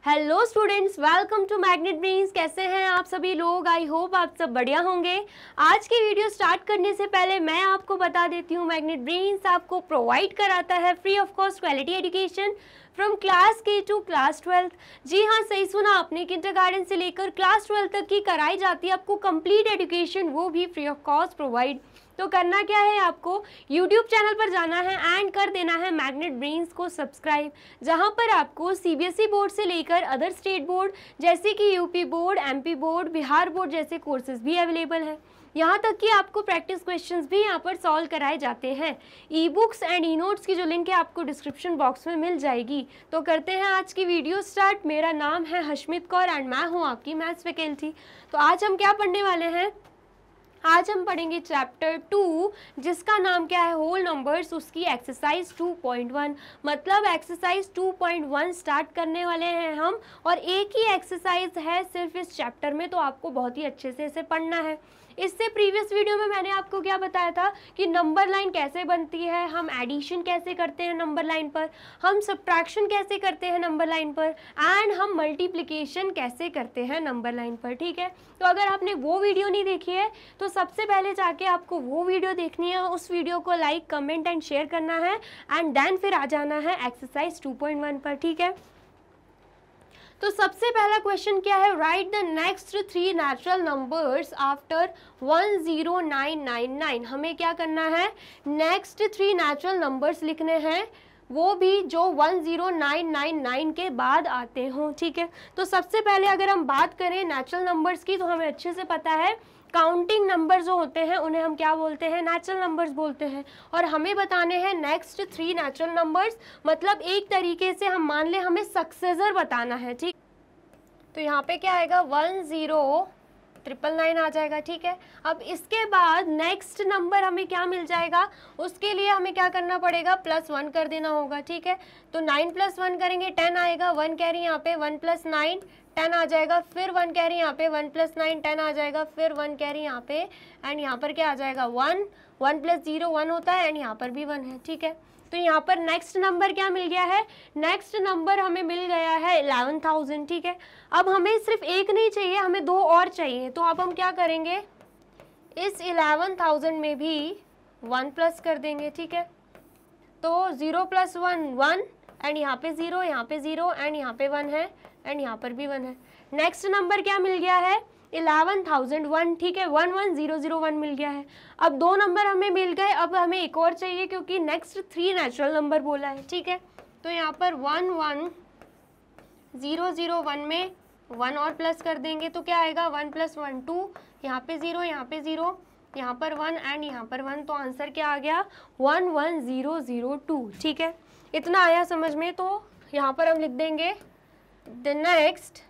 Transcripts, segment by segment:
Hello students, welcome to magnet brains. कैसे हैं आप सभी लोग? आई होप आप सब बढ़िया होंगे। आज की वीडियो स्टार्ट करने से पहले मैं आपको बता देती हूँ, मैग्नेट ब्रेन्स आपको प्रोवाइड कराता है free of cost quality education from class के टू क्लास 12। जी हाँ, सही सुना आपने, किंडरगार्टन से लेकर क्लास 12 तक की कराई जाती है आपको कंप्लीट एजुकेशन, वो भी फ्री ऑफ कॉस्ट प्रोवाइड। तो करना क्या है, आपको YouTube चैनल पर जाना है एंड कर देना है मैग्नेट ब्रेन्स को सब्सक्राइब, जहां पर आपको CBSE बोर्ड से लेकर अदर स्टेट बोर्ड जैसे कि UP board, MP board, Bihar board जैसे कोर्सेज भी अवेलेबल हैं। यहाँ तक कि आपको प्रैक्टिस क्वेश्चंस भी यहाँ पर सॉल्व कराए जाते हैं। E books and e notes की जो लिंक है आपको डिस्क्रिप्शन बॉक्स में मिल जाएगी। तो करते हैं आज की वीडियो स्टार्ट। मेरा नाम है हशमीत कौर एंड मैं हूँ आपकी मैथ्स फैकल्टी। तो आज हम क्या पढ़ने वाले हैं? आज हम पढ़ेंगे चैप्टर 2, जिसका नाम क्या है, होल नंबर्स, उसकी एक्सरसाइज 2.1। मतलब एक्सरसाइज 2.1 स्टार्ट करने वाले हैं हम, और एक ही एक्सरसाइज है सिर्फ इस चैप्टर में, तो आपको बहुत ही अच्छे से इसे पढ़ना है। इससे प्रीवियस वीडियो में मैंने आपको क्या बताया था कि नंबर लाइन कैसे बनती है, हम एडिशन कैसे करते हैं नंबर लाइन पर, हम सब्ट्रैक्शन कैसे करते हैं नंबर लाइन पर, एंड हम मल्टीप्लिकेशन कैसे करते हैं नंबर लाइन पर। ठीक है, तो अगर आपने वो वीडियो नहीं देखी है तो सबसे पहले जाके आपको वो वीडियो देखनी है, उस वीडियो को लाइक, कमेंट एंड शेयर करना है, एंड देन फिर आ जाना है एक्सरसाइज 2.1 पर। ठीक है, तो सबसे पहला क्वेश्चन क्या है, write the next 3 natural numbers after 10999। हमें क्या करना है, नेक्स्ट 3 नेचुरल नंबर्स लिखने हैं, वो भी जो 10999 के बाद आते हों। ठीक है, तो सबसे पहले अगर हम बात करें नेचुरल नंबर्स की, तो हमें अच्छे से पता है काउंटिंग नंबर जो होते हैं उन्हें हम क्या बोलते हैं, नेचुरल नंबर्स बोलते हैं। और हमें बताने हैं नेक्स्ट 3 नेचुरल नंबर्स, मतलब एक तरीके से हम मान लें हमें सक्सेसर बताना है। ठीक, तो यहाँ पे क्या आएगा, 10999 आ जाएगा। ठीक है, अब इसके बाद नेक्स्ट नंबर हमें क्या मिल जाएगा, उसके लिए हमें क्या करना पड़ेगा, +1 कर देना होगा। ठीक है, तो 9 + 1 करेंगे 10 आएगा, 1 कैरी यहाँ पे, 1 + 9 10 आ जाएगा, फिर 1 कैरी यहाँ पे, 1 + 9 10 आ जाएगा, फिर 1 कैरी यहाँ पे, एंड यहाँ पर क्या आ जाएगा 1 + 0 1 होता है, एंड यहाँ पर भी 1 है। ठीक है, तो यहाँ पर नेक्स्ट नंबर क्या मिल गया है, नेक्स्ट नंबर हमें मिल गया है 11,000। ठीक है, अब हमें सिर्फ एक नहीं चाहिए, हमें 2 और चाहिए। तो अब हम क्या करेंगे, इस 11,000 में भी 1 प्लस कर देंगे। ठीक है, तो 0 + 1 1, एंड यहाँ पे 0, यहाँ पे 0, एंड यहाँ पे 1 है, एंड यहाँ पर भी 1 है। नेक्स्ट नंबर क्या मिल गया है, 11,001। ठीक है, 11001 मिल गया है। अब 2 नंबर हमें मिल गए, अब हमें एक और चाहिए क्योंकि नेक्स्ट 3 नेचुरल नंबर बोला है। ठीक है, तो यहाँ पर 11001 में 1 और प्लस कर देंगे, तो क्या आएगा, 1 + 1 2, यहाँ पे 0, यहाँ पे 0, यहाँ पर 1, एंड यहाँ पर 1, तो आंसर क्या आ गया, 11002। ठीक है, इतना आया समझ में? तो यहाँ पर हम लिख देंगे the next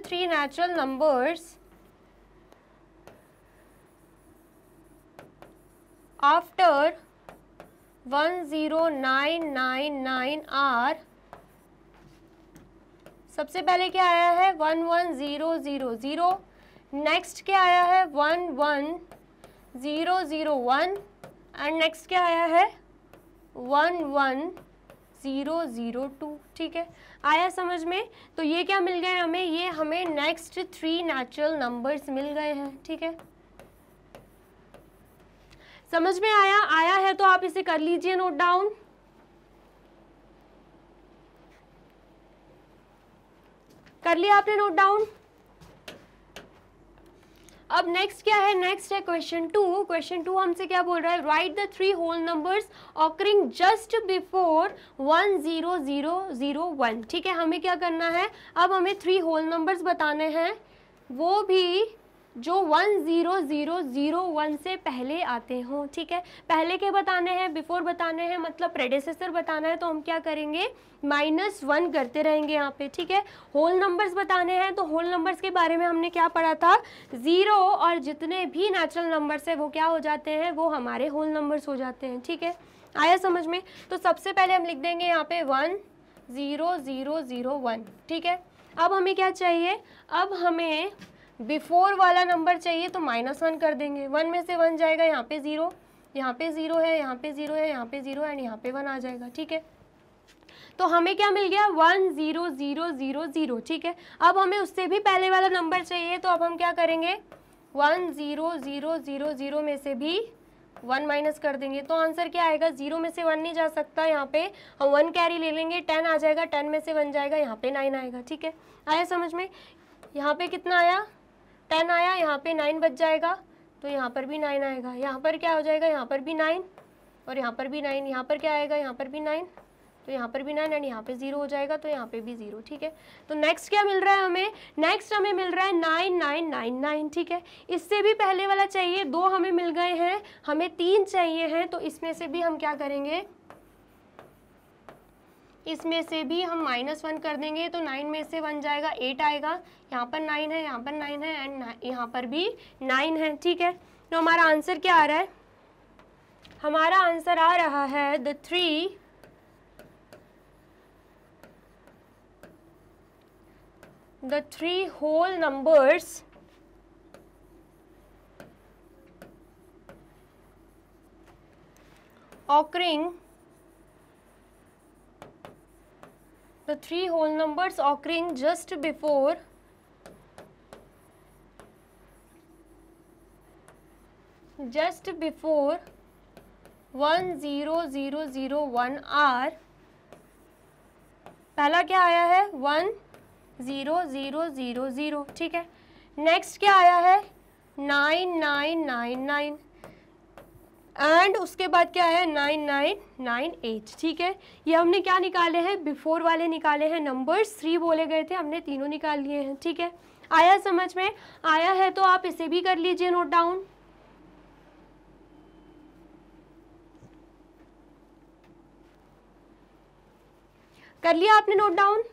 3 natural numbers after 10999 are, सबसे पहले क्या आया है, 11000, नेक्स्ट क्या आया है 11001, एंड नेक्स्ट क्या आया है 11002। ठीक है, आया समझ में? तो ये क्या मिल गए हमें, ये हमें नेक्स्ट 3 नेचुरल नंबर्स मिल गए हैं। ठीक है, समझ में आया है तो आप इसे कर लीजिए नोट डाउन। कर लिया आपने नोट डाउन? अब नेक्स्ट क्या है, नेक्स्ट है क्वेश्चन 2। क्वेश्चन 2 हमसे क्या बोल रहा है, write the 3 whole numbers occurring just before 10001। ठीक है, हमें क्या करना है, अब हमें 3 होल नंबर्स बताने हैं, वो भी जो 10001 से पहले आते हों। ठीक है, पहले के बताने हैं, बिफोर बताने हैं, मतलब प्रेडेसेसर बताना है, तो हम क्या करेंगे, -1 करते रहेंगे यहाँ पे। ठीक है, होल नंबर्स बताने हैं, तो होल नंबर्स के बारे में हमने क्या पढ़ा था, 0 और जितने भी नेचुरल नंबर्स है वो क्या हो जाते हैं, वो हमारे होल नंबर्स हो जाते हैं। ठीक है, आया समझ में? तो सबसे पहले हम लिख देंगे यहाँ पे 10001। ठीक है, अब हमें क्या चाहिए, अब हमें बिफोर वाला नंबर चाहिए तो -1 कर देंगे, 1 में से 1 जाएगा, यहाँ पे 0, यहाँ पे 0 है, यहाँ पे 0 है, यहाँ पे 0 है एंड यहाँ पे 1 आ जाएगा, ठीक है। तो हमें क्या मिल गया 1 0 0 0 0, ठीक है। अब हमें उससे भी पहले वाला नंबर चाहिए, तो अब हम क्या करेंगे 1 0 0 0 0 में से भी 1 माइनस कर देंगे, तो आंसर क्या आएगा, 0 में से 1 नहीं जा सकता, यहाँ पे हम 1 कैरी ले लेंगे, 10 आ जाएगा, 10 में से 1 जाएगा, यहाँ पे 9 आएगा, ठीक है। आया समझ में, यहाँ पे कितना आया 10 आया, यहाँ पे 9 बच जाएगा, तो यहाँ पर भी 9 आएगा, यहाँ पर क्या हो जाएगा, यहाँ पर भी 9 और यहाँ पर भी 9, यहाँ पर क्या आएगा, यहाँ पर भी 9, तो यहाँ पर भी 9 एंड यहाँ पे 0 हो जाएगा, तो यहाँ पे भी 0, ठीक है। तो नेक्स्ट क्या मिल रहा है हमें, नेक्स्ट हमें मिल रहा है 9999, ठीक है। इससे भी पहले वाला चाहिए, 2 हमें मिल गए हैं, हमें 3 चाहिए हैं, तो इसमें से भी हम क्या करेंगे, इसमें से भी हम -1 कर देंगे, तो 9 में से 1 जाएगा, 8 आएगा, यहाँ पर 9 है, यहाँ पर 9 है एंड यहाँ पर भी 9 है, ठीक है। तो हमारा आंसर क्या आ रहा है, हमारा आंसर आ रहा है the three whole numbers occurring just before 10001 are, पहला क्या आया है 10000, ठीक है। नेक्स्ट क्या आया है 9999 एंड उसके बाद क्या आया 9998, ठीक है। ये हमने क्या निकाले हैं, बिफोर वाले निकाले हैं नंबर्स, 3 बोले गए थे, हमने तीनों निकाल लिए हैं, ठीक है। आया समझ में, आया है तो आप इसे भी कर लीजिए नोट डाउन। कर लिया आपने नोट डाउन।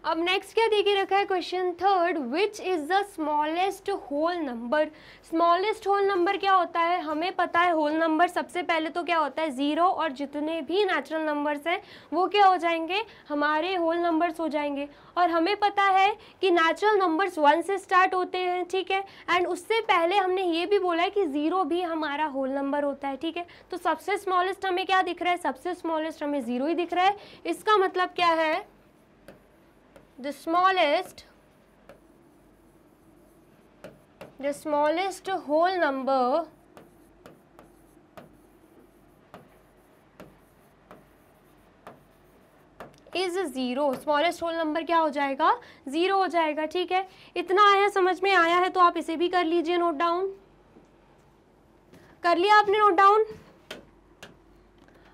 अब नेक्स्ट क्या देके रखा है, question third, which is the smallest whole number. Smallest whole number क्या होता है, हमें पता है होल नंबर सबसे पहले तो क्या होता है 0, और जितने भी नेचुरल नंबर्स हैं वो क्या हो जाएंगे, हमारे होल नंबर्स हो जाएंगे। और हमें पता है कि नेचुरल नंबर्स 1 से स्टार्ट होते हैं, ठीक है। एंड उससे पहले हमने ये भी बोला है कि 0 भी हमारा होल नंबर होता है, ठीक है। तो सबसे स्मॉलेस्ट हमें क्या दिख रहा है, सबसे स्मॉलेस्ट हमें 0 ही दिख रहा है। इसका मतलब क्या है, the smallest whole number is 0। Smallest whole number क्या हो जाएगा, 0 हो जाएगा, ठीक है। इतना आया, समझ में आया है तो आप इसे भी कर लीजिए नोट डाउन। कर लिया आपने नोट डाउन।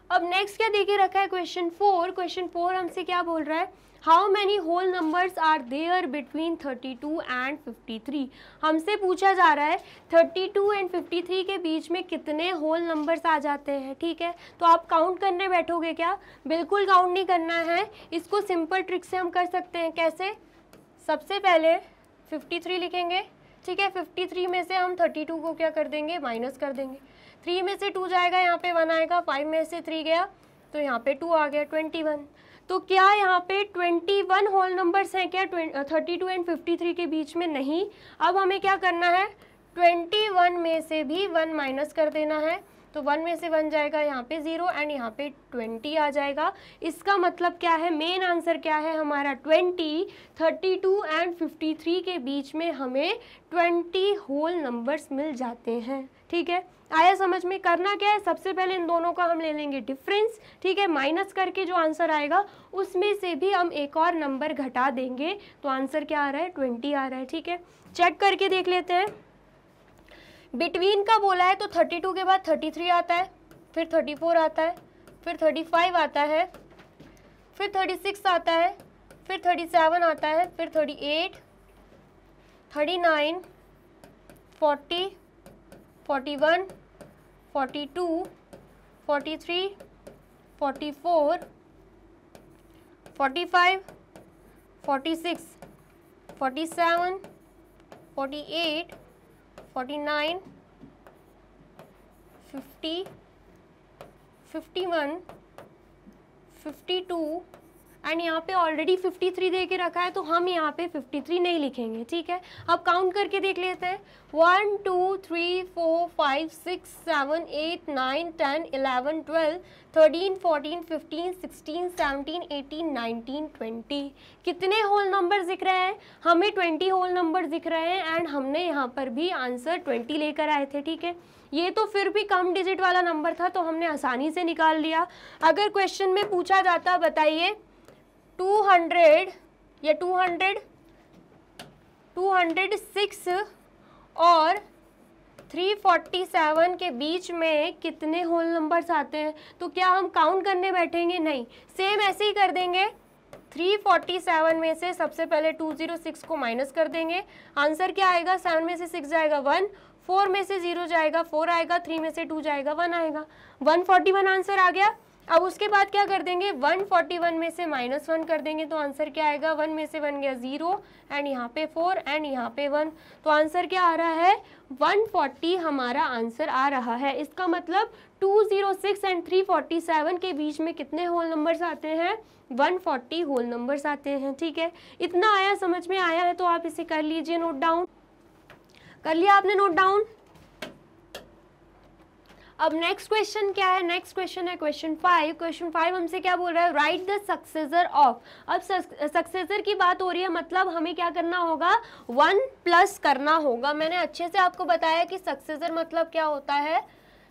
अब नेक्स्ट क्या देके रखा है, क्वेश्चन 4। क्वेश्चन 4 हमसे क्या बोल रहा है, how many whole numbers are there between 32 and 53। हमसे पूछा जा रहा है 32 एंड 53 के बीच में कितने होल नंबर्स आ जाते हैं, ठीक है। तो आप काउंट करने बैठोगे क्या, बिल्कुल काउंट नहीं करना है, इसको सिंपल ट्रिक से हम कर सकते हैं। कैसे, सबसे पहले 53 लिखेंगे, ठीक है। 53 में से हम 32 को क्या कर देंगे, माइनस कर देंगे। 3 में से 2 जाएगा, यहाँ पे 1 आएगा, 5 में से 3 गया तो यहाँ पे 2 आ गया, 21। तो क्या यहाँ पे 21 होल नंबर्स हैं क्या 32 एंड 53 के बीच में, नहीं। अब हमें क्या करना है, 21 में से भी 1 माइनस कर देना है, तो 1 में से 1 जाएगा, यहाँ पे 0 एंड यहाँ पे 20 आ जाएगा। इसका मतलब क्या है, मेन आंसर क्या है हमारा 20। 32 एंड 53 के बीच में हमें 20 होल नंबर्स मिल जाते हैं, ठीक है। आया समझ में, करना क्या है, सबसे पहले इन दोनों का हम ले लेंगे डिफरेंस, ठीक है। माइनस करके जो आंसर आएगा उसमें से भी हम एक और नंबर घटा देंगे, तो आंसर क्या आ रहा है, 20 आ रहा है, ठीक है। चेक करके देख लेते हैं। बिटवीन का बोला है तो 32 के बाद 33 आता है, फिर 34 आता है, फिर 35 आता है, फिर 36 आता है, फिर 37 आता है, फिर 38, 39, 40, 41, 42, 43, 44, 45, 46, 47, 48, 49, 50, 51, 52, एंड यहाँ पे ऑलरेडी 53 दे के रखा है तो हम यहाँ पे 53 नहीं लिखेंगे, ठीक है। अब काउंट करके देख लेते हैं, 1 2 3 4 5 6 7 8 9 10 11 12 13 14 15 16 17 18 19 20। कितने होल नंबर दिख रहे हैं? हमें 20 होल नंबर दिख रहे हैं एंड हमने यहाँ पर भी आंसर 20 लेकर आए थे, ठीक है। ये तो फिर भी कम डिजिट वाला नंबर था तो हमने आसानी से निकाल लिया। अगर क्वेश्चन में पूछा जाता बताइए 200 या 206 और 347 के बीच में कितने होल नंबर्स आते हैं, तो क्या हम काउंट करने बैठेंगे? नहीं, सेम ऐसे ही कर देंगे। 347 में से सबसे पहले 206 को माइनस कर देंगे, आंसर क्या आएगा? 7 में से 6 जाएगा 1, 4 में से 0 जाएगा 4 आएगा, 3 में से 2 जाएगा 1 आएगा, 141 आंसर आ गया। अब उसके बाद क्या कर देंगे? 141 में से -1 कर देंगे तो आंसर क्या आएगा? 1 में से 1 गया 0 एंड यहाँ पे 4 एंड यहाँ पे 1, तो आंसर क्या आ रहा है? 140 हमारा आंसर आ रहा है। इसका मतलब 206 एंड 347 के बीच में कितने होल नंबर्स आते हैं? 140 होल नंबर्स आते हैं, ठीक है। इतना आया, समझ में आया है तो आप इसे कर लीजिए नोट डाउन। कर लिया आपने नोट डाउन? अब नेक्स्ट क्वेश्चन क्या है? नेक्स्ट क्वेश्चन है क्वेश्चन 5। क्वेश्चन 5 हमसे क्या बोल रहा है? Write the successor of. अब सक्सेसर की बात हो रही है, मतलब हमें क्या करना होगा? 1 प्लस करना होगा। मैंने अच्छे से आपको बताया कि सक्सेसर मतलब क्या होता है,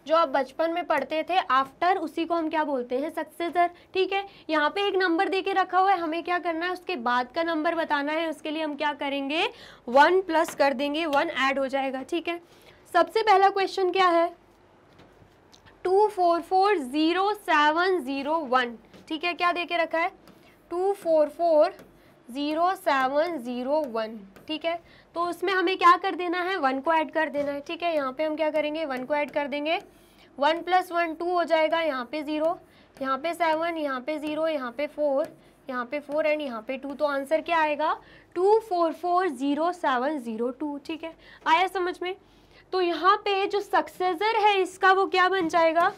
जो आप बचपन में पढ़ते थे आफ्टर, उसी को हम क्या बोलते हैं? सक्सेसर, ठीक है। यहाँ पे एक नंबर दे के रखा हुआ है, हमें क्या करना है? उसके बाद का नंबर बताना है। उसके लिए हम क्या करेंगे? 1 प्लस कर देंगे, 1 ऐड हो जाएगा, ठीक है। सबसे पहला क्वेश्चन क्या है? 2440701, ठीक है। क्या दे के रखा है? 2440701, ठीक है। तो उसमें हमें क्या कर देना है? 1 को ऐड कर देना है, ठीक है। यहाँ पे हम क्या करेंगे? 1 को ऐड कर देंगे, 1 + 1 2 हो जाएगा, यहाँ पे 0, यहाँ पे 7, यहाँ पे 0, यहाँ पे 4, यहाँ पे 4 एंड यहाँ पे 2, तो आंसर क्या आएगा? 2440702, ठीक है। आया समझ में? तो यहाँ पे जो सक्सेसर है इसका वो क्या बन जाएगा?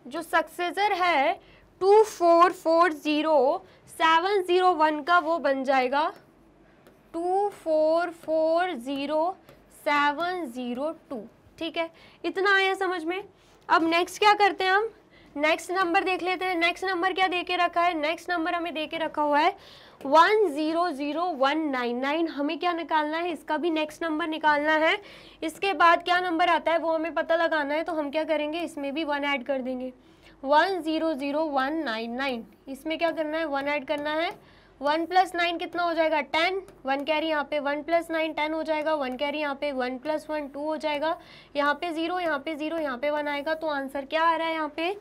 जो सक्सेसर है 2440701 का वो बन जाएगा 2440702, ठीक है। इतना आया समझ में? अब नेक्स्ट क्या करते हैं हम? नेक्स्ट नंबर देख लेते हैं। नेक्स्ट नंबर क्या दे के रखा है? नेक्स्ट नंबर हमें दे के रखा हुआ है 100199। हमें क्या निकालना है? इसका भी नेक्स्ट नंबर निकालना है। इसके बाद क्या नंबर आता है वो हमें पता लगाना है, तो हम क्या करेंगे? इसमें भी 1 ऐड कर देंगे, 100199। इसमें क्या करना है? 1 ऐड करना है। 1 + 9 कितना हो जाएगा? 10, 1 कैरी यहाँ पे, 1 + 9 10 हो जाएगा, 1 कैरी यहाँ पे, 1 + 1 2 हो जाएगा, यहाँ पे 0, यहाँ पे 0, यहाँ पे 1 आएगा। तो आंसर क्या आ रहा है? यहाँ पे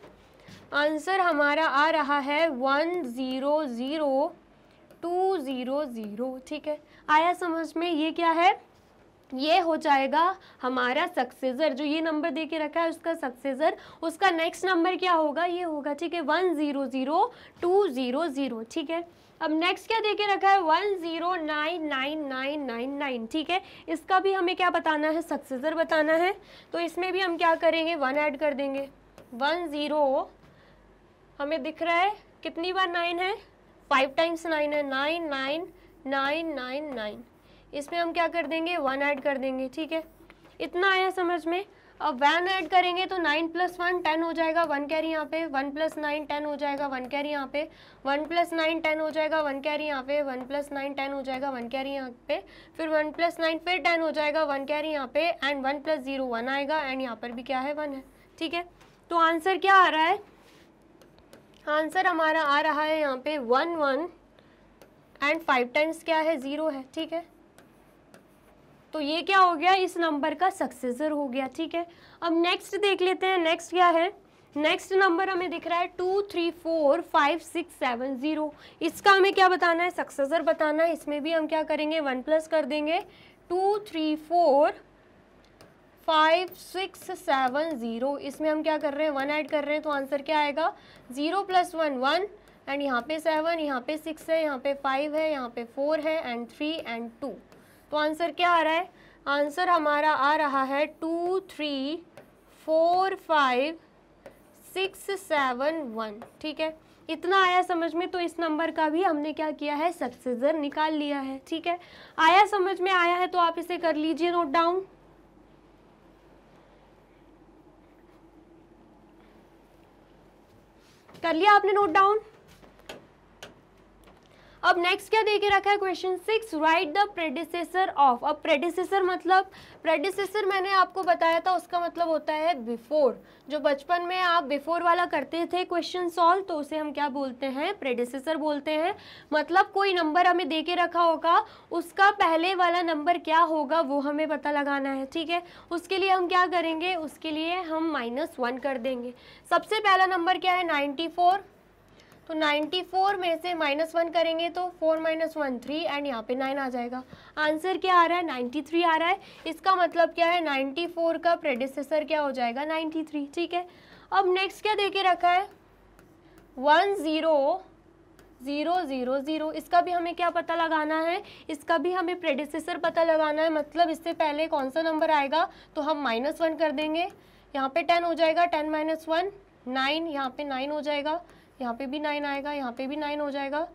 आंसर हमारा आ रहा है 100200, ठीक है। आया समझ में? ये क्या है? ये हो जाएगा हमारा सक्सेसर। जो ये नंबर दे के रखा है उसका सक्सेसर, उसका नेक्स्ट नंबर क्या होगा? ये होगा, ठीक है, 100200, ठीक है। अब नेक्स्ट क्या दे के रखा है? 10999999, ठीक है। इसका भी हमें क्या बताना है? सक्सेसर बताना है। तो इसमें भी हम क्या करेंगे? 1 ऐड कर देंगे। 10 हमें दिख रहा है कितनी बार 9 है? 5 टाइम्स 9 है, 99999। इसमें हम क्या कर देंगे? 1 ऐड कर देंगे, ठीक है। इतना आया समझ में? अब 1 ऐड करेंगे तो 9 + 1 10 हो जाएगा, 1 कैरी यहाँ पे, 1 + 9 10 हो जाएगा, 1 कैरी यहाँ पे, 1 + 9 10 हो जाएगा, 1 कैरी यहाँ पे, 1 + 9 10 हो जाएगा, 1 कैरी यहाँ पे, फिर 1 + 9 फिर 10 हो जाएगा, 1 कैरी यहाँ पे एंड 1 + 0 1 आएगा एंड यहाँ पर भी क्या है? 1 है, ठीक है। तो आंसर क्या आ रहा है? आंसर हमारा आ रहा है यहाँ पे 1 एंड 5 टाइम्स क्या है? 0 है, ठीक है। तो ये क्या हो गया? इस नंबर का सक्सेसर हो गया, ठीक है। अब नेक्स्ट देख लेते हैं। नेक्स्ट क्या है? नेक्स्ट नंबर हमें दिख रहा है 2345670। इसका हमें क्या बताना है? सक्सेसर बताना है। इसमें भी हम क्या करेंगे? 1 प्लस कर देंगे, 2345670। इसमें हम क्या कर रहे हैं? 1 ऐड कर रहे हैं, तो आंसर क्या आएगा? 0 + 1 1 एंड यहाँ पे 7, यहाँ पे 6 है, यहाँ पे 5 है, यहाँ पे 4 है एंड 3 एंड 2। तो आंसर क्या आ रहा है? आंसर हमारा आ रहा है 2345671, ठीक है। इतना आया समझ में, तो इस नंबर का भी हमने क्या किया है, सक्सेसर निकाल लिया है। ठीक है, आया समझ में, आया है तो आप इसे कर लीजिए नोट डाउन। कर लिया आपने नोट डाउन। अब नेक्स्ट क्या देके रखा है, question 6, right the predecessor of. अब प्रेडिसेसर मतलब, प्रेडिसेसर मैंने आपको बताया था उसका मतलब होता है बिफोर। जो बचपन में आप बिफोर वाला करते थे क्वेश्चन सॉल्व, तो उसे हम क्या बोलते हैं, प्रेडिसेसर बोलते हैं। मतलब कोई नंबर हमें दे के रखा होगा, उसका पहले वाला नंबर क्या होगा वो हमें पता लगाना है। ठीक है, उसके लिए हम क्या करेंगे, उसके लिए हम -1 कर देंगे। सबसे पहला नंबर क्या है, 94। तो 94 में से -1 करेंगे तो 4 - 1 3 एंड यहाँ पे 9 आ जाएगा। आंसर क्या आ रहा है, 93 आ रहा है। इसका मतलब क्या है, 94 का प्रेडिसेसर क्या हो जाएगा, 93। ठीक है, अब नेक्स्ट क्या देके रखा है, 10000। इसका भी हमें क्या पता लगाना है, इसका भी हमें प्रेडिसेसर पता लगाना है। मतलब इससे पहले कौन सा नंबर आएगा, तो हम -1 कर देंगे। यहाँ पे 10 हो जाएगा, 10 - 1 9, यहाँ पे 9 हो जाएगा, यहाँ पे भी 9 आएगा, यहाँ पे भी 9 हो जाएगा,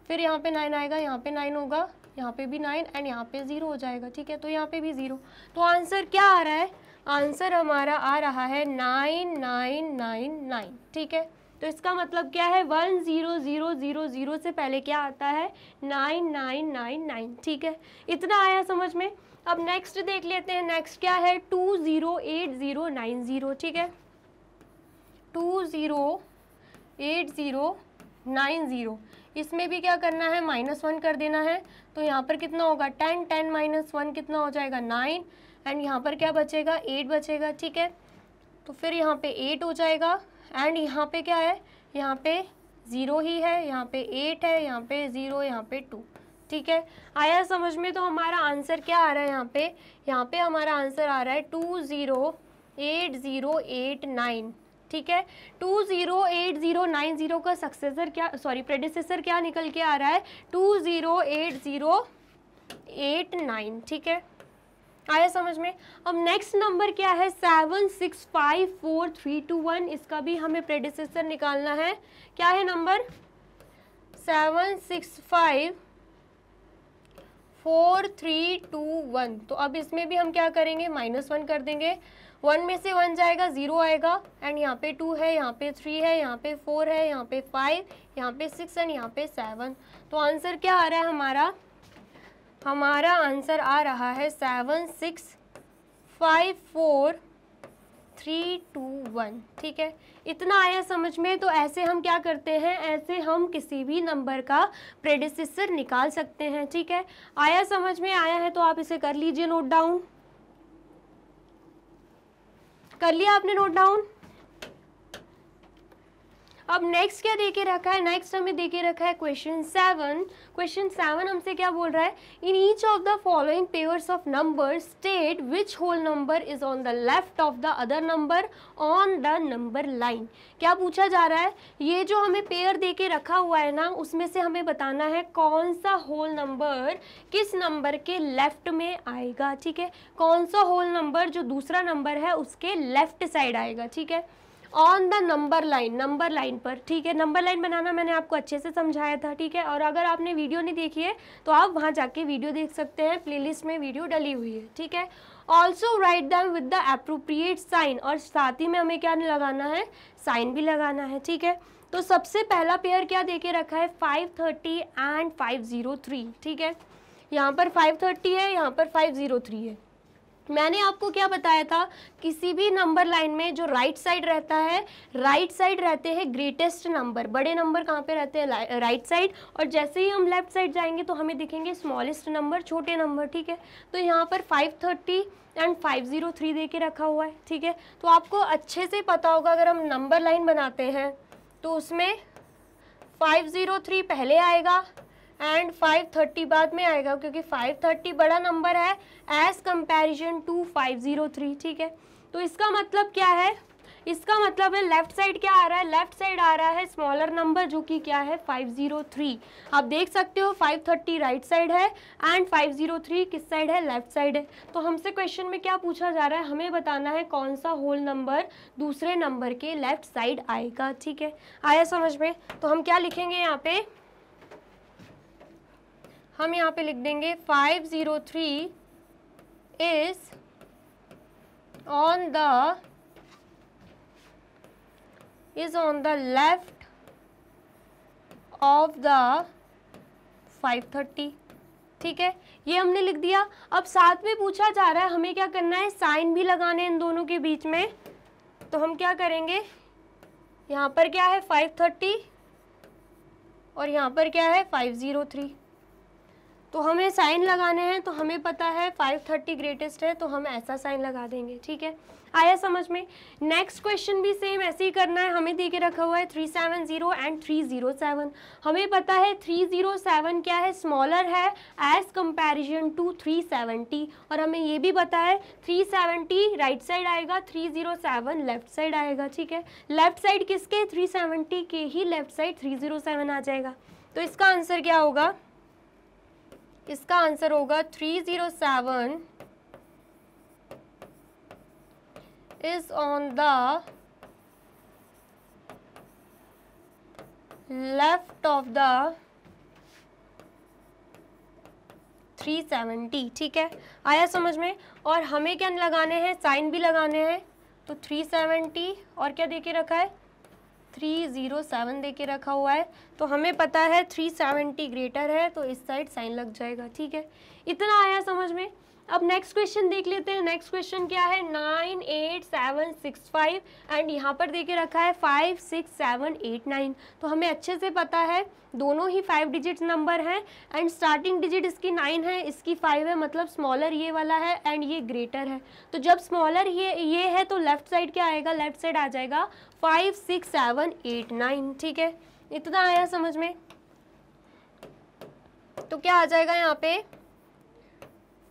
फिर यहाँ पे 9 आएगा, यहाँ पे 9 होगा, यहाँ पे भी 9 एंड यहाँ पे 0 हो जाएगा। ठीक है, तो यहाँ पे भी 0। तो आंसर क्या आ रहा है, आंसर हमारा आ रहा है 9999। ठीक है, तो इसका मतलब क्या है, 10000 से पहले क्या आता है, 9999। ठीक है, इतना आया समझ में। अब नेक्स्ट देख लेते हैं, नेक्स्ट क्या है, 208090। ठीक है, 208090, इसमें भी क्या करना है, -1 कर देना है। तो यहाँ पर कितना होगा, 10 10 - 1 कितना हो जाएगा, 9 एंड यहाँ पर क्या बचेगा, 8 बचेगा। ठीक है, तो फिर यहाँ पे 8 हो जाएगा एंड यहाँ पे क्या है, यहाँ पे 0 ही है, यहाँ पे 8 है, यहाँ पे 0, यहाँ पे 2। ठीक है, आया समझ में। तो हमारा आंसर क्या आ रहा है, यहाँ पे हमारा आंसर आ रहा है 208089। ठीक है, 208090 का सक्सेसर क्या, सॉरी प्रेडिसेसर क्या निकल के आ रहा है, 208089। ठीक है, आया समझ में। अब नेक्स्ट नंबर क्या है, 765431। इसका भी हमें प्रेडिसेसर निकालना है। क्या है नंबर, 765431। तो अब इसमें भी हम क्या करेंगे, -1 कर देंगे। 1 में से 1 जाएगा, 0 आएगा एंड यहाँ पे 2 है, यहाँ पे 3 है, यहाँ पे 4 है, यहाँ पे 5, यहाँ पे 6 एंड यहाँ पे 7। तो आंसर क्या आ रहा है हमारा आंसर आ रहा है 765431। ठीक है, इतना आया समझ में। तो ऐसे हम क्या करते हैं, ऐसे हम किसी भी नंबर का प्रेडिसेसर निकाल सकते हैं। ठीक है, आया समझ में, आया है तो आप इसे कर लीजिए नोट डाउन। कर लिया आपने नोट डाउन। अब नेक्स्ट क्या देके रखा है, नेक्स्ट हमें देके रखा है क्वेश्चन 7। क्वेश्चन 7 हमसे क्या बोल रहा है, in each of the following pairs of number state which whole number is on the left of the other number on the number line. क्या पूछा जा रहा है, ये जो हमें पेयर देके रखा हुआ है ना, उसमें से हमें बताना है कौन सा होल नंबर किस नंबर के लेफ्ट में आएगा। ठीक है, कौन सा होल नंबर जो दूसरा नंबर है उसके लेफ्ट साइड आएगा। ठीक है, on the number line, number line पर। ठीक है, नंबर लाइन बनाना मैंने आपको अच्छे से समझाया था। ठीक है, और अगर आपने वीडियो नहीं देखी है तो आप वहाँ जाके वीडियो देख सकते हैं, प्लेलिस्ट में वीडियो डली हुई है। ठीक है, also write them with the appropriate sign, और साथ ही में हमें क्या लगाना है, साइन भी लगाना है। ठीक है, तो सबसे पहला पेयर क्या देके रखा है, 530 एंड 503। ठीक है, यहाँ पर 530 है, यहाँ पर 503 है। मैंने आपको क्या बताया था, किसी भी नंबर लाइन में जो राइट साइड रहता है, राइट साइड रहते हैं ग्रेटेस्ट नंबर। बड़े नंबर कहाँ पे रहते हैं, राइट साइड, और जैसे ही हम लेफ्ट साइड जाएंगे तो हमें दिखेंगे स्मॉलेस्ट नंबर, छोटे नंबर। ठीक है, तो यहाँ पर 530 एंड 503 दे के रखा हुआ है। ठीक है, तो आपको अच्छे से पता होगा, अगर हम नंबर लाइन बनाते हैं तो उसमें 503 पहले आएगा एंड 530 बाद में आएगा, क्योंकि 530 बड़ा नंबर है एज कंपैरिजन टू 503। ठीक है, तो इसका मतलब क्या है, इसका मतलब है लेफ्ट साइड क्या आ रहा है, लेफ्ट साइड आ रहा है स्मॉलर नंबर जो कि क्या है 503। आप देख सकते हो 530 राइट साइड है एंड 503 किस साइड है, लेफ्ट साइड है। तो हमसे क्वेश्चन में क्या पूछा जा रहा है, हमें बताना है कौन सा होल नंबर दूसरे नंबर के लेफ्ट साइड आएगा। ठीक है, आया समझ में। तो हम क्या लिखेंगे यहाँ पे, हम यहाँ पे लिख देंगे 503 is on the left of the 530। ठीक है, ये हमने लिख दिया। अब साथ में पूछा जा रहा है हमें क्या करना है, साइन भी लगाने हैं इन दोनों के बीच में। तो हम क्या करेंगे, यहाँ पर क्या है 530 और यहाँ पर क्या है 503। तो हमें साइन लगाने हैं, तो हमें पता है 530 ग्रेटेस्ट है, तो हम ऐसा साइन लगा देंगे। ठीक है, आया समझ में। नेक्स्ट क्वेश्चन भी सेम ऐसे ही करना है। हमें दे के रखा हुआ है 370 एंड 307। हमें पता है 307 क्या है, स्मॉलर है एज कंपैरिजन टू 370, और हमें ये भी पता है 370 राइट साइड आएगा, 307 लेफ्ट साइड आएगा। ठीक है, लेफ्ट साइड किसके, 370 के ही लेफ्ट साइड 307 आ जाएगा। तो इसका आंसर क्या होगा, इसका आंसर होगा 307 is on the left of the 370। ठीक है, आया समझ में। और हमें क्या लगाने हैं, साइन भी लगाने हैं। तो 370 और क्या देके रखा है, 307 देके रखा हुआ है। तो हमें पता है 370 ग्रेटर है, तो इस साइड साइन लग जाएगा। ठीक है, इतना आया समझ में। अब नेक्स्ट क्वेश्चन देख लेते हैं। नेक्स्ट क्वेश्चन क्या है, 98765 एंड यहाँ पर देके रखा है 56789। तो हमें अच्छे से पता है दोनों ही 5 डिजिट नंबर हैं एंड स्टार्टिंग डिजिट इसकी 9 है, इसकी 5 है, मतलब स्मॉलर ये वाला है एंड ये ग्रेटर है। तो जब स्मॉलर ये है तो लेफ्ट साइड क्या आएगा, लेफ्ट साइड आ जाएगा 56789। ठीक है, इतना आया समझ में। तो क्या आ जाएगा यहाँ पे,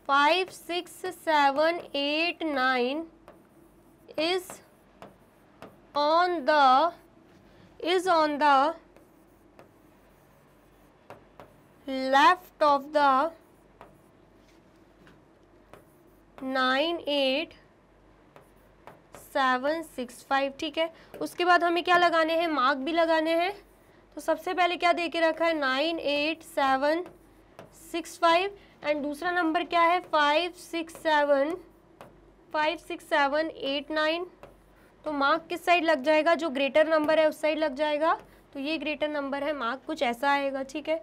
56789 is on the left of the 98765। ठीक है, उसके बाद हमें क्या लगाने हैं, मार्क भी लगाने हैं। तो सबसे पहले क्या दे के रखा है, 98765 एंड दूसरा नंबर क्या है 56789। तो मार्क किस साइड लग जाएगा, जो ग्रेटर नंबर है उस साइड लग जाएगा। तो ये ग्रेटर नंबर है, मार्क कुछ ऐसा आएगा। ठीक है,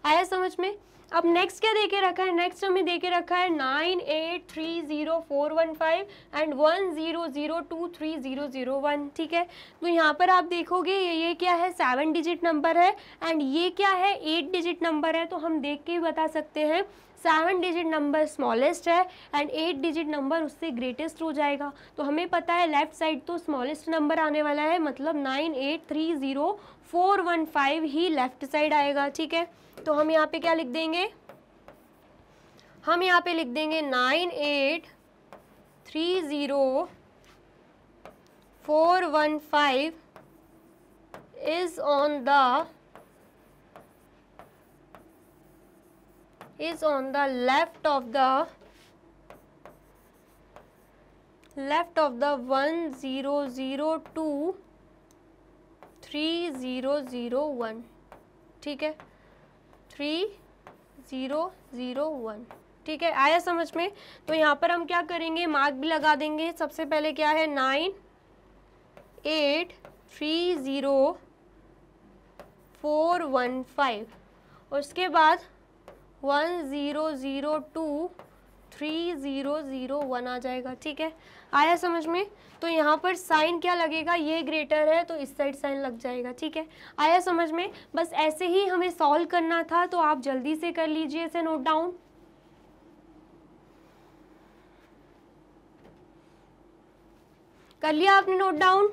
आया समझ में। अब नेक्स्ट क्या देके रखा है, नेक्स्ट हमें देके रखा है 9830415 एंड 100230001। ठीक है, तो यहाँ पर आप देखोगे ये क्या है, 7 डिजिट नंबर है एंड ये क्या है, 8 डिजिट नंबर है। तो हम देख के ही बता सकते हैं 7 डिजिट नंबर स्मॉलेस्ट है एंड 8 डिजिट नंबर उससे ग्रेटेस्ट हो जाएगा। तो हमें पता है लेफ्ट साइड तो स्मॉलेस्ट नंबर आने वाला है, मतलब 9830415 ही लेफ्ट साइड आएगा। ठीक है, तो हम यहाँ पे क्या लिख देंगे, हम यहाँ पे लिख देंगे 9830415 is on the left of the 10023001। ठीक है, 3001। ठीक है, आया समझ में। तो यहाँ पर हम क्या करेंगे, मार्क भी लगा देंगे। सबसे पहले क्या है 9830415 और उसके बाद 10023001 आ जाएगा। ठीक है, आया समझ में। तो यहाँ पर साइन क्या लगेगा, ये ग्रेटर है तो इस साइड साइन लग जाएगा। ठीक है, आया समझ में। बस ऐसे ही हमें सॉल्व करना था, तो आप जल्दी से कर लीजिए इसे नोट डाउन। कर लिया आपने नोट डाउन।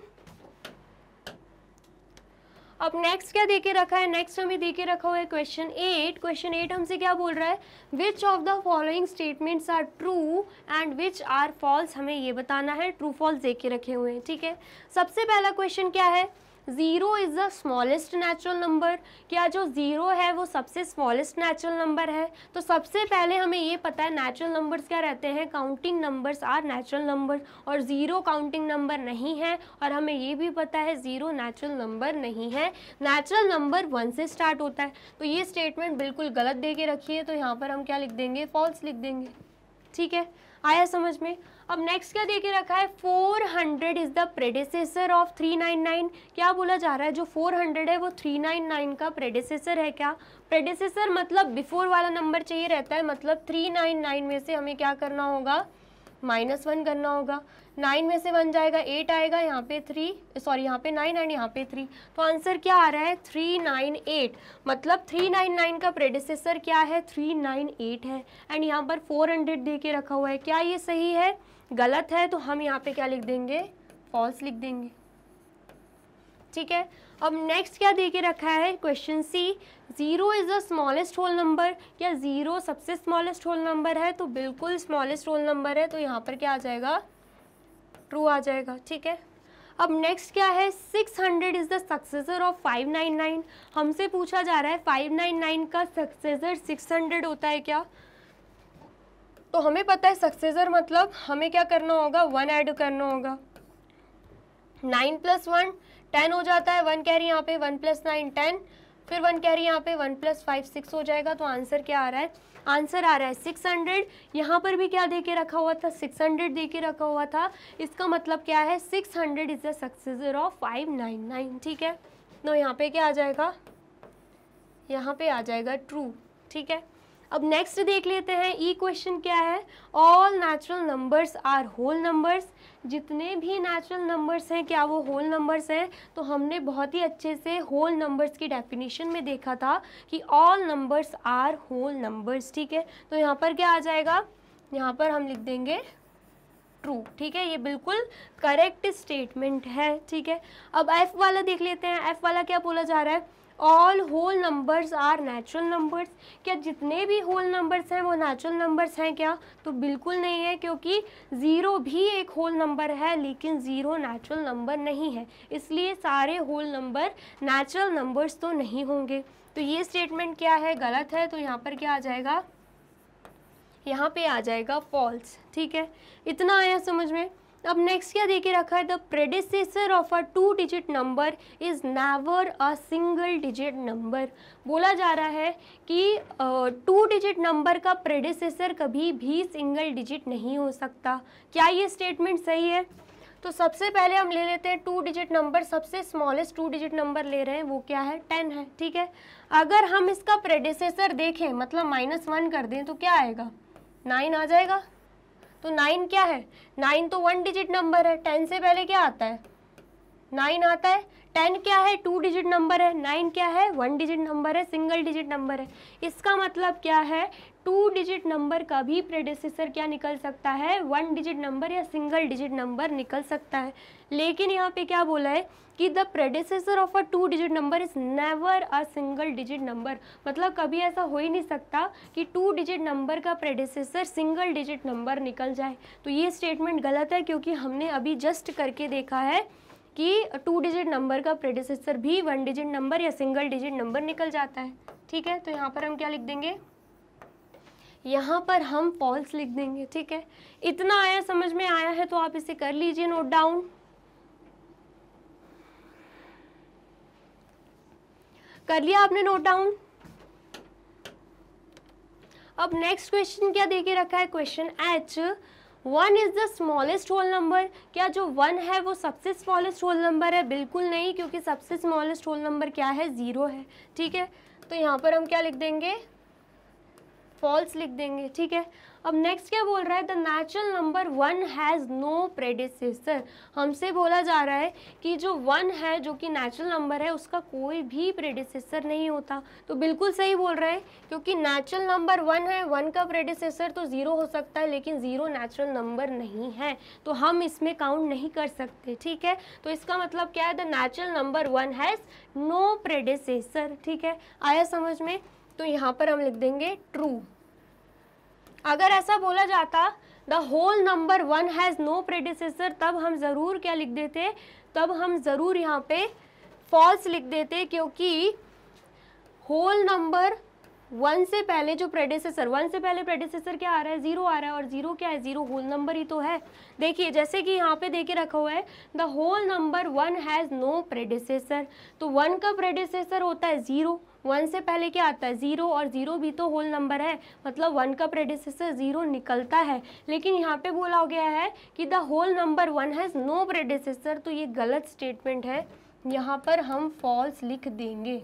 अब नेक्स्ट क्या देके रखा है, नेक्स्ट हमें देके रखा हुआ है क्वेश्चन 8। क्वेश्चन 8 हमसे क्या बोल रहा है, which of the following statements are true and which are false, हमें ये बताना है, ट्रू फॉल्स देके रखे हुए हैं। ठीक है, सबसे पहला क्वेश्चन क्या है, 0 is the smallest natural number, क्या जो 0 है वो सबसे स्मॉलेस्ट नेचुरल नंबर है। तो सबसे पहले हमें ये पता है नेचुरल नंबर्स क्या रहते हैं, counting numbers are natural number, और 0 काउंटिंग नंबर नहीं है, और हमें ये भी पता है 0 नेचुरल नंबर नहीं है, नेचुरल नंबर 1 से स्टार्ट होता है। तो ये स्टेटमेंट बिल्कुल गलत दे के रखी है, तो यहाँ पर हम क्या लिख देंगे, फॉल्स लिख देंगे। ठीक है, आया समझ में। अब नेक्स्ट क्या देके रखा है, 400 इज द प्रेडिसेसर ऑफ 399, क्या बोला जा रहा है, जो 400 है वो 399 का प्रेडिसेसर है। क्या प्रेडिसेसर मतलब बिफोर वाला नंबर चाहिए रहता है, मतलब 399 में से हमें क्या करना होगा, -1 करना होगा। 9 में से 1 जाएगा, 8 आएगा, यहाँ पे 3 सॉरी यहाँ पे 9 एंड यहाँ पे 3, तो आंसर क्या आ रहा है, 398। मतलब 399 का प्रेडिसेसर क्या है, 398 है, एंड यहाँ पर 400 दे के रखा हुआ है। क्या ये सही है, गलत है, तो हम यहाँ पे क्या लिख देंगे, फॉल्स लिख देंगे। ठीक है, अब नेक्स्ट क्या दे के रखा है, question C, 0 is the smallest whole number, क्या 0 सबसे स्मॉलेस्ट होल नंबर है, तो बिल्कुल स्मॉलेस्ट होल नंबर है, तो यहाँ पर क्या आ जाएगा, ट्रू आ जाएगा। ठीक है, अब नेक्स्ट क्या है, 600 इज़ द सक्सेसर ऑफ 599, हमसे पूछा जा रहा है 599 का सक्सेसर 600 होता है क्या, तो हमें पता है सक्सेसर मतलब हमें क्या करना होगा, 1 ऐड करना होगा, 9 + 1 10 हो जाता है, 1 कैरी यहाँ पे, 1 + 9 10, फिर 1 कैरी यहाँ पे, 1 + 5 6 हो जाएगा। तो आंसर क्या आ रहा है, आंसर आ रहा है 600। यहाँ पर भी क्या दे के रखा हुआ था, 600 दे के रखा हुआ था, इसका मतलब क्या है, 600 इज़ द सक्सेसर ऑफ 599। ठीक है, तो यहाँ पे क्या आ जाएगा, यहाँ पे आ जाएगा ट्रू। ठीक है, अब नेक्स्ट देख लेते हैं, ई क्वेश्चन क्या है, all natural numbers are whole numbers, जितने भी नेचुरल नंबर्स हैं क्या वो होल नंबर्स हैं। तो हमने बहुत ही अच्छे से होल नंबर्स की डेफिनेशन में देखा था कि all numbers are whole numbers. ठीक है, तो यहाँ पर क्या आ जाएगा, यहाँ पर हम लिख देंगे ट्रू। ठीक है, ये बिल्कुल करेक्ट स्टेटमेंट है। ठीक है, अब एफ वाला देख लेते हैं, एफ वाला क्या बोला जा रहा है, all whole numbers are natural numbers, क्या जितने भी होल नंबर्स हैं वो नेचुरल नंबर्स हैं क्या, तो बिल्कुल नहीं है, क्योंकि 0 भी एक होल नंबर है लेकिन 0 नेचुरल नंबर नहीं है, इसलिए सारे होल नंबर नेचुरल नंबर्स तो नहीं होंगे। तो ये स्टेटमेंट क्या है, गलत है, तो यहाँ पर क्या आ जाएगा, यहाँ पे आ जाएगा फॉल्स। ठीक है, इतना आया समझ में। अब नेक्स्ट क्या देके रखा है, the predecessor of a 2 digit number is never a single digit number, बोला जा रहा है कि 2 डिजिट नंबर का प्रेडिसेसर कभी भी सिंगल डिजिट नहीं हो सकता। क्या ये स्टेटमेंट सही है, तो सबसे पहले हम ले लेते हैं 2 डिजिट नंबर, सबसे स्मॉलेस्ट 2 डिजिट नंबर ले रहे हैं, वो क्या है, 10 है। ठीक है, अगर हम इसका प्रेडिसेसर देखें, मतलब -1 कर दें, तो क्या आएगा, 9 आ जाएगा। तो 9 क्या है, 9 तो 1 डिजिट नंबर है, 10 से पहले क्या आता है, 9 आता है। 10 क्या है, 2 डिजिट नंबर है, 9 क्या है, 1 डिजिट नंबर है, सिंगल डिजिट नंबर है। इसका मतलब क्या है, 2 डिजिट नंबर का भी प्रेडिसेसर क्या निकल सकता है, 1 डिजिट नंबर या सिंगल डिजिट नंबर निकल सकता है। लेकिन यहाँ पे क्या बोला है कि the predecessor of a 2 digit number is never a single digit number, मतलब कभी ऐसा हो ही नहीं सकता कि 2 डिजिट नंबर का प्रेडिसेसर सिंगल डिजिट नंबर निकल जाए। तो ये स्टेटमेंट गलत है, क्योंकि हमने अभी जस्ट करके देखा है कि 2 डिजिट नंबर का प्रेडिसेसर भी 1 डिजिट नंबर या सिंगल डिजिट नंबर निकल जाता है। ठीक है, तो यहाँ पर हम क्या लिख देंगे, यहाँ पर हम फॉल्स लिख देंगे। ठीक है, इतना आया समझ में आया है, तो आप इसे कर लीजिए नोट डाउन। कर लिया आपने नोट डाउन। अब नेक्स्ट क्वेश्चन क्या देके रखा है, question H, 1 is the smallest whole number, क्या जो 1 है वो सबसे स्मॉलेस्ट होल नंबर है, बिल्कुल नहीं, क्योंकि सबसे स्मॉलेस्ट होल नंबर क्या है, 0 है। ठीक है, तो यहाँ पर हम क्या लिख देंगे, फॉल्स लिख देंगे, ठीक है। अब नेक्स्ट क्या बोल रहा है, the natural number 1 has no predecessor. हमसे बोला जा रहा है कि जो 1 है, जो कि नेचुरल नंबर है, उसका कोई भी प्रेडिसेसर नहीं होता। तो बिल्कुल सही बोल रहे हैं, क्योंकि नेचुरल नंबर 1 है, 1 का प्रेडिसेसर तो 0 हो सकता है, लेकिन 0 नेचुरल नंबर नहीं है, तो हम इसमें काउंट नहीं कर सकते, ठीक है। तो इसका मतलब क्या है, the natural number 1 has no predecessor, ठीक है। आया समझ में? तो यहाँ पर हम लिख देंगे ट्रू। अगर ऐसा बोला जाता the whole number 1 has no predecessor, तब हम ज़रूर क्या लिख देते, तब हम ज़रूर यहाँ पे फॉल्स लिख देते, क्योंकि होल नंबर 1 से पहले जो प्रेडिसेसर, 1 से पहले प्रेडिसेसर क्या आ रहा है, 0 आ रहा है, और 0 क्या है, 0 होल नंबर ही तो है। देखिए जैसे कि यहाँ पे देके रखा हुआ है, the whole number 1 has no predecessor, तो 1 का प्रेडिसेसर होता है 0, 1 से पहले क्या आता है 0, और 0 भी तो होल नंबर है, मतलब 1 का प्रेडिसेसर 0 निकलता है। लेकिन यहाँ पे बोला गया है कि the whole number 1 has no predecessor, तो ये गलत स्टेटमेंट है, यहाँ पर हम फॉल्स लिख देंगे।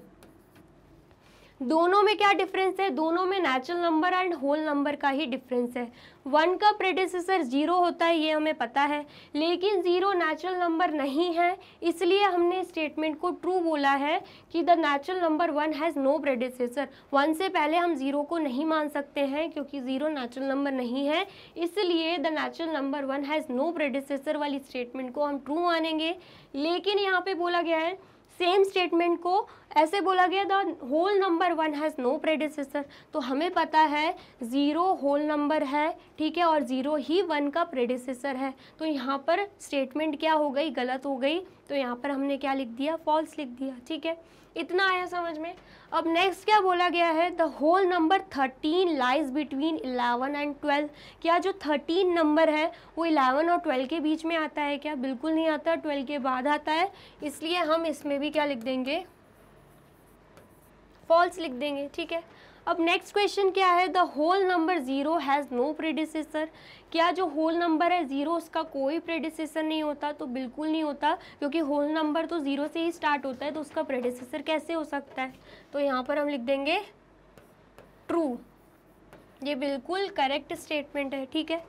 दोनों में क्या डिफरेंस है, दोनों में natural number and whole number का ही डिफरेंस है। 1 का प्रेडिसेसर 0 होता है, ये हमें पता है, लेकिन 0 नेचुरल नंबर नहीं है, इसलिए हमने स्टेटमेंट को ट्रू बोला है कि the natural number 1 has no predecessor. 1 से पहले हम 0 को नहीं मान सकते हैं, क्योंकि 0 नेचुरल नंबर नहीं है, इसलिए the natural number 1 has no predecessor वाली स्टेटमेंट को हम ट्रू मानेंगे। लेकिन यहाँ पे बोला गया है, सेम स्टेटमेंट को ऐसे बोला गया, the whole number 1 has no predecessor, तो हमें पता है 0 होल नंबर है, ठीक है, और 0 ही 1 का प्रेडिसेसर है, तो यहाँ पर स्टेटमेंट क्या हो गई, गलत हो गई, तो यहाँ पर हमने क्या लिख दिया, फॉल्स लिख दिया, ठीक है। इतना आया समझ में। अब नेक्स्ट क्या बोला गया है, the whole number 13 lies between 11 and 12। क्या जो 13 नंबर है वो 11 और 12 के बीच में आता है क्या? बिल्कुल नहीं आता, 12 के बाद आता है, इसलिए हम इसमें भी क्या लिख देंगे, फॉल्स लिख देंगे, ठीक है। अब नेक्स्ट क्वेश्चन क्या है, the whole number 0 has no predecessor. क्या जो होल नंबर है 0 उसका कोई प्रेडिसेसर नहीं होता? तो बिल्कुल नहीं होता, क्योंकि होल नंबर तो 0 से ही स्टार्ट होता है, तो उसका प्रेडिसेसर कैसे हो सकता है? तो यहाँ पर हम लिख देंगे ट्रू। ये बिल्कुल करेक्ट स्टेटमेंट है, ठीक है।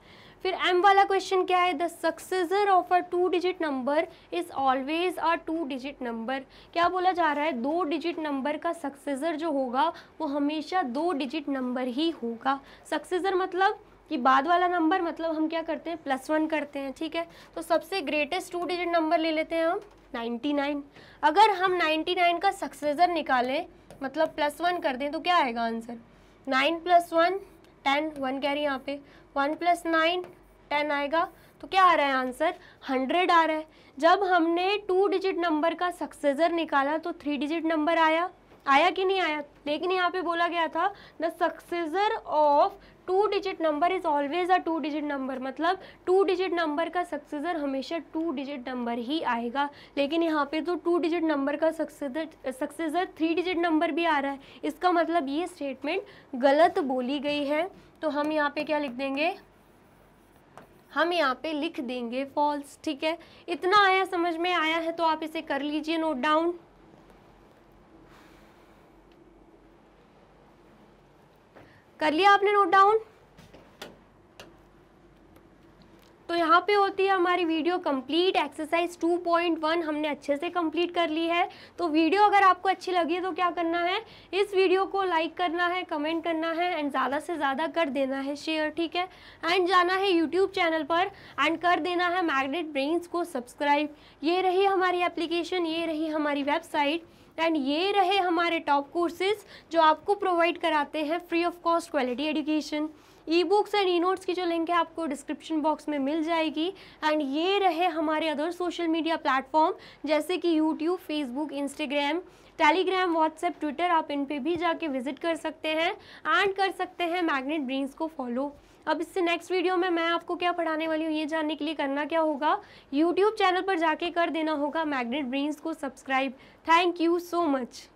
फिर एम वाला क्वेश्चन क्या है, the successor of a 2 digit number is always a 2 digit number. क्या बोला जा रहा है, 2 डिजिट नंबर का सक्सेसर जो होगा वो हमेशा 2 डिजिट नंबर ही होगा। सक्सेसर मतलब कि बाद वाला नंबर, मतलब हम क्या करते हैं, +1 करते हैं, ठीक है। तो सबसे ग्रेटेस्ट 2 डिजिट नंबर ले लेते हैं हम 99। अगर हम 99 का सक्सेसर निकालें, मतलब +1 कर दें, तो क्या आएगा आंसर, 9 + 1 10, 1 कैरी यहाँ पे, 1 + 9 10 आएगा, तो क्या आ रहा है आंसर, 100 आ रहा है। जब हमने 2 डिजिट नंबर का सक्सेसर निकाला तो 3 डिजिट नंबर आया कि नहीं आया? लेकिन यहाँ पे बोला गया था the successor of 2 digit number is always a 2 digit number, मतलब 2 डिजिट नंबर का सक्सेसर हमेशा 2 डिजिट नंबर ही आएगा। लेकिन यहाँ पे तो 2 डिजिट नंबर का सक्सेसर 3 डिजिट नंबर भी आ रहा है, इसका मतलब ये स्टेटमेंट गलत बोली गई है। तो हम यहाँ पे क्या लिख देंगे, हम यहाँ पे लिख देंगे फॉल्स, ठीक है। इतना आया, समझ में आया है तो आप इसे कर लीजिए नोट डाउन। कर लिया आपने नोट डाउन? तो यहाँ पे होती है हमारी वीडियो कंप्लीट। एक्सरसाइज 2.1 हमने अच्छे से कंप्लीट कर ली है। तो वीडियो अगर आपको अच्छी लगी है तो क्या करना है, इस वीडियो को लाइक करना है, कमेंट करना है एंड ज़्यादा से ज़्यादा कर देना है शेयर, ठीक है। एंड जाना है यूट्यूब चैनल पर एंड कर देना है मैग्नेट ब्रेन्स को सब्सक्राइब। ये रही हमारी एप्लीकेशन, ये रही हमारी वेबसाइट एंड ये रहे हमारे टॉप कोर्सेज जो आपको प्रोवाइड कराते हैं free of cost quality education. E books and e notes की जो लिंक है आपको डिस्क्रिप्शन बॉक्स में मिल जाएगी। एंड ये रहे हमारे अदर सोशल मीडिया प्लेटफॉर्म जैसे कि YouTube, Facebook, Instagram, Telegram, WhatsApp, Twitter, आप इन पे भी जाके विजिट कर सकते हैं एंड कर सकते हैं मैग्नेट ब्रेन्स को फॉलो। अब इससे नेक्स्ट वीडियो में मैं आपको क्या पढ़ाने वाली हूँ ये जानने के लिए करना क्या होगा, यूट्यूब चैनल पर जाके कर देना होगा मैग्नेट ब्रेन्स को subscribe. Thank you so much.